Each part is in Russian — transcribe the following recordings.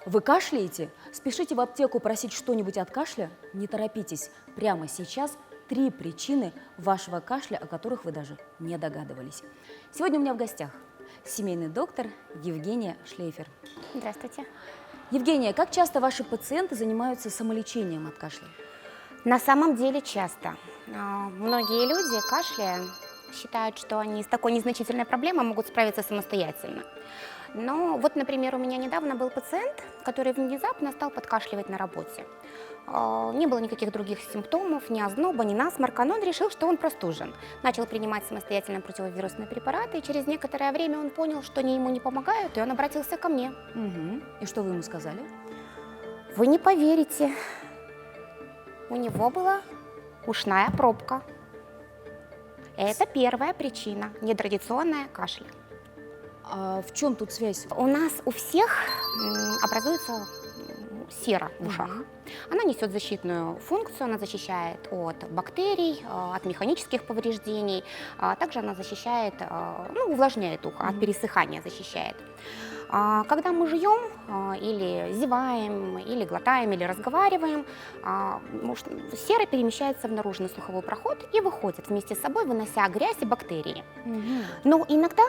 Вы кашляете? Спешите в аптеку просить что-нибудь от кашля? Не торопитесь. Прямо сейчас 3 причины вашего кашля, о которых вы даже не догадывались. Сегодня у меня в гостях семейный доктор Евгения Шлейфер. Здравствуйте. Евгения, как часто ваши пациенты занимаются самолечением от кашля? На самом деле часто. Многие люди, кашляя, считают, что они с такой незначительной проблемой могут справиться самостоятельно. Но вот, например, у меня недавно был пациент, который внезапно стал подкашливать на работе. Не было никаких других симптомов, ни озноба, ни насморка, но он решил, что он простужен. Начал принимать самостоятельно противовирусные препараты, и через некоторое время он понял, что они ему не помогают, и он обратился ко мне. Угу. И что вы ему сказали? Вы не поверите, у него была ушная пробка. Это первая причина – нетрадиционная кашля. А в чем тут связь? У нас у всех образуется сера в ушах. Она несет защитную функцию, она защищает от бактерий, от механических повреждений. Также она защищает, увлажняет ухо, от пересыхания защищает. Когда мы жуем или зеваем, или глотаем, или разговариваем, сера перемещается в наружный слуховой проход и выходит вместе с собой, вынося грязь и бактерии. Но иногда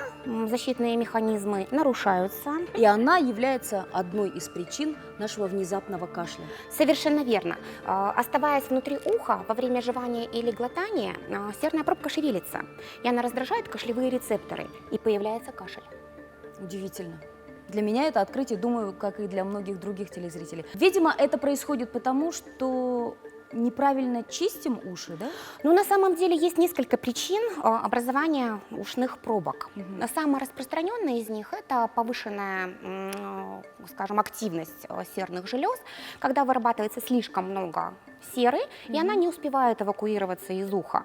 защитные механизмы нарушаются. И она является одной из причин нашего внезапного кашля. Совершенно верно. Оставаясь внутри уха во время жевания или глотания, серная пробка шевелится, и она раздражает кашлевые рецепторы, и появляется кашель. Удивительно. Для меня это открытие, думаю, как и для многих других телезрителей. Видимо, это происходит потому, что неправильно чистим уши, да? На самом деле есть несколько причин образования ушных пробок. Самая распространенная из них – это повышенная, скажем, активность серных желез, когда вырабатывается слишком много серы, и она не успевает эвакуироваться из уха.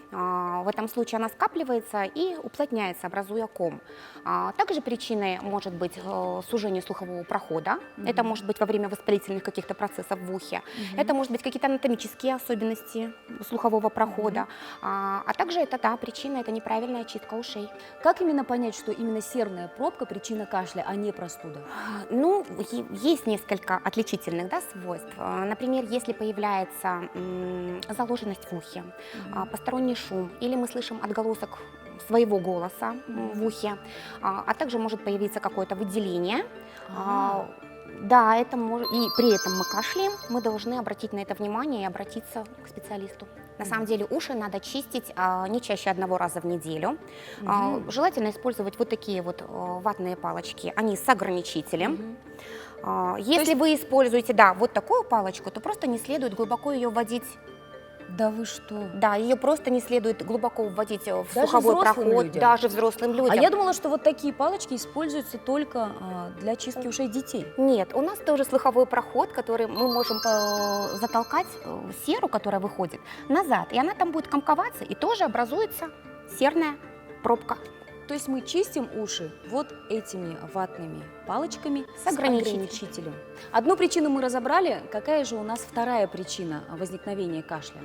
В этом случае она скапливается и уплотняется, образуя ком. Также причиной может быть сужение слухового прохода. Это может быть во время воспалительных каких-то процессов в ухе. Это может быть какие-то анатомические особенности слухового прохода. А также причина – это неправильная чистка ушей. Как именно понять, что именно серная пробка – причина кашля, а не простуда? Есть несколько отличительных свойств. Например, если появляется заложенность в ухе, посторонний шум, или мы слышим отголосок своего голоса в ухе, а также может появиться какое-то выделение. Это может, и при этом мы кашляем, мы должны обратить на это внимание и обратиться к специалисту. На самом деле уши надо чистить не чаще 1 раза в неделю. Желательно использовать вот такие вот ватные палочки, они с ограничителем. Если вы используете вот такую палочку, то просто не следует глубоко ее вводить. Да вы что? Да, ее просто не следует глубоко вводить в даже слуховой проход, людям? даже взрослым людям. А я думала, что вот такие палочки используются только для чистки ушей детей. Нет, у нас тоже слуховой проход, который мы можем затолкать серу, которая выходит, назад, и она там будет комковаться, и тоже образуется серная пробка. То есть мы чистим уши вот этими ватными палочками с ограничителем. Одну причину мы разобрали. Какая же у нас вторая причина возникновения кашля?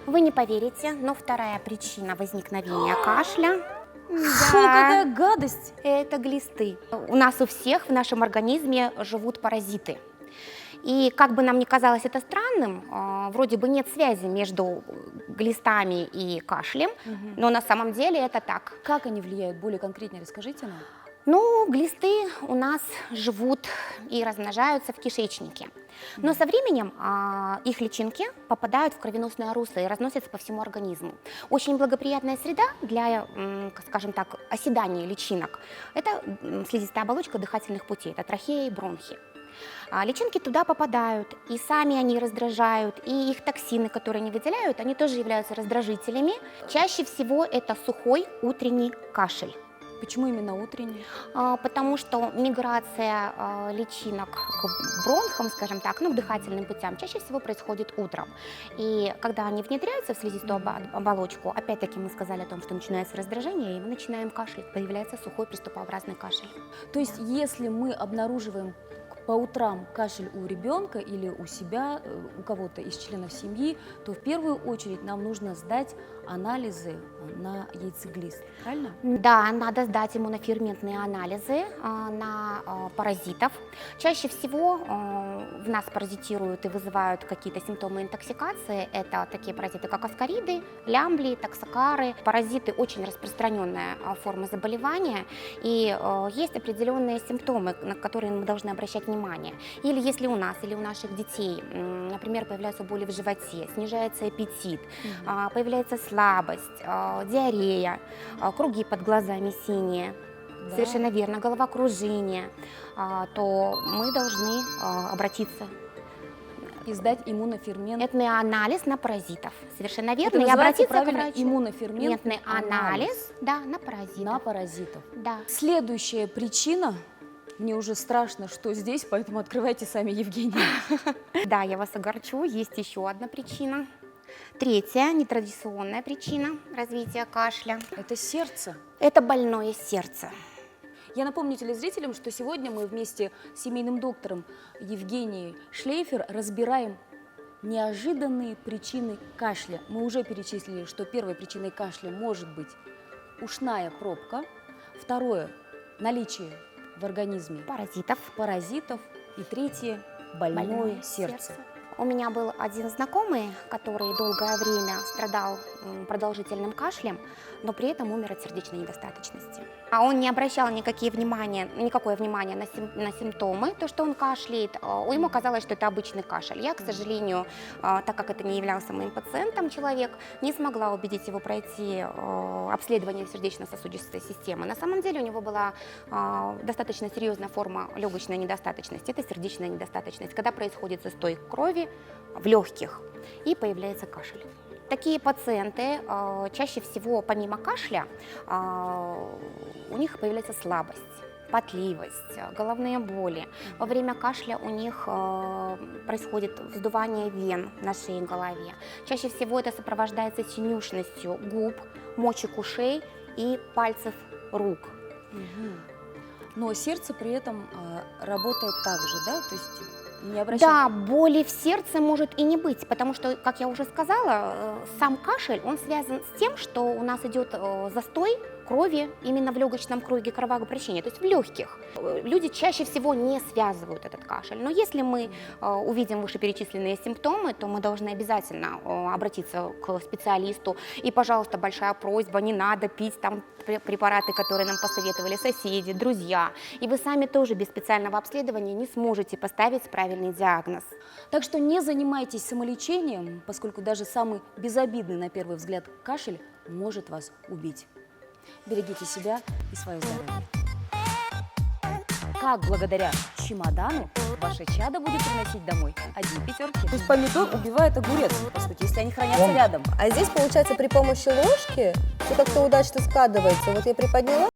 Вы не поверите, но вторая причина возникновения кашля Фу, какая гадость! Это глисты. У нас у всех в нашем организме живут паразиты. И как бы нам ни казалось это странным, вроде бы нет связи между глистами и кашлем, но на самом деле это так. Как они влияют? Более конкретнее расскажите нам. Глисты у нас живут и размножаются в кишечнике. Но со временем их личинки попадают в кровеносное русло и разносятся по всему организму. Очень благоприятная среда для, скажем так, оседания личинок – это слизистая оболочка дыхательных путей, это трахея и бронхи. Личинки туда попадают, и сами они раздражают, и их токсины, которые они выделяют, они тоже являются раздражителями. Чаще всего это сухой утренний кашель. Почему именно утренний? Потому что миграция личинок к бронхам, скажем так, к дыхательным путям чаще всего происходит утром. И когда они внедряются в слизистую оболочку, опять-таки мы сказали о том, что начинается раздражение, и мы начинаем кашлять, появляется сухой приступообразный кашель. То есть если мы обнаруживаем, по утрам кашель у ребенка или у себя, у кого-то из членов семьи, то в первую очередь нам нужно сдать анализы на яйцеглист. Правильно? Да, надо сдать иммуноферментные анализы на паразитов. Чаще всего в нас паразитируют и вызывают какие-то симптомы интоксикации. Это такие паразиты, как аскариды, лямблии, токсокары. Паразиты очень распространенная форма заболевания, и есть определенные симптомы, на которые мы должны обращать внимание. Или если у нас, или у наших детей, например, появляются боли в животе, снижается аппетит, появляется слабость, диарея, круги под глазами синие, Да. совершенно верно, головокружение, то мы должны обратиться. И сдать иммуноферментный Это анализ на паразитов. Совершенно Это верно. И называется обратиться к правильно врачу. иммуноферментный анализ, да, на паразитов. на паразитов. Да. Следующая причина, мне уже страшно, что здесь, поэтому открывайте сами, Евгения. Да, я вас огорчу, есть еще одна причина. Третья, нетрадиционная причина развития кашля Это сердце. – это больное сердце. Я напомню телезрителям, что сегодня мы вместе с семейным доктором Евгенией Шлейфер разбираем неожиданные причины кашля. Мы уже перечислили, что первой причиной кашля может быть ушная пробка, второе – наличие в организме паразитов и третье – больное сердце. У меня был один знакомый, который долгое время страдал продолжительным кашлем, но при этом умер от сердечной недостаточности. А он не обращал никакое внимание на симптомы, то, что он кашляет. Ему казалось, что это обычный кашель. Я, к сожалению, так как это не являлся моим пациентом человек, не смогла убедить его пройти обследование сердечно-сосудистой системы. На самом деле у него была достаточно серьезная форма легочной недостаточности. Это сердечная недостаточность, когда происходит застой крови в легких и появляется кашель. Такие пациенты чаще всего помимо кашля у них появляется слабость, потливость, головные боли. Во время кашля у них происходит вздувание вен на шее и голове. Чаще всего это сопровождается синюшностью губ, мочек ушей и пальцев рук. Но сердце при этом работает так же, да? То есть не обращать... Да, боли в сердце может и не быть, потому что, как я уже сказала, сам кашель, он связан с тем, что у нас идет застой крови именно в легочном круге кровообращения, то есть в легких. Люди чаще всего не связывают этот кашель, но если мы увидим вышеперечисленные симптомы, то мы должны обязательно обратиться к специалисту. И, пожалуйста, большая просьба, не надо пить там препараты, которые нам посоветовали соседи, друзья. И вы сами тоже без специального обследования не сможете поставить правильный диагноз. Так что не занимайтесь самолечением, поскольку даже самый безобидный на первый взгляд кашель может вас убить. Берегите себя и свое здоровье. Как благодаря чемодану ваше чадо будет приносить домой одни пятерки? То есть помидор убивает огурец, по сути, если они хранятся рядом. А здесь, получается, при помощи ложки все как-то удачно складывается. Вот я приподняла,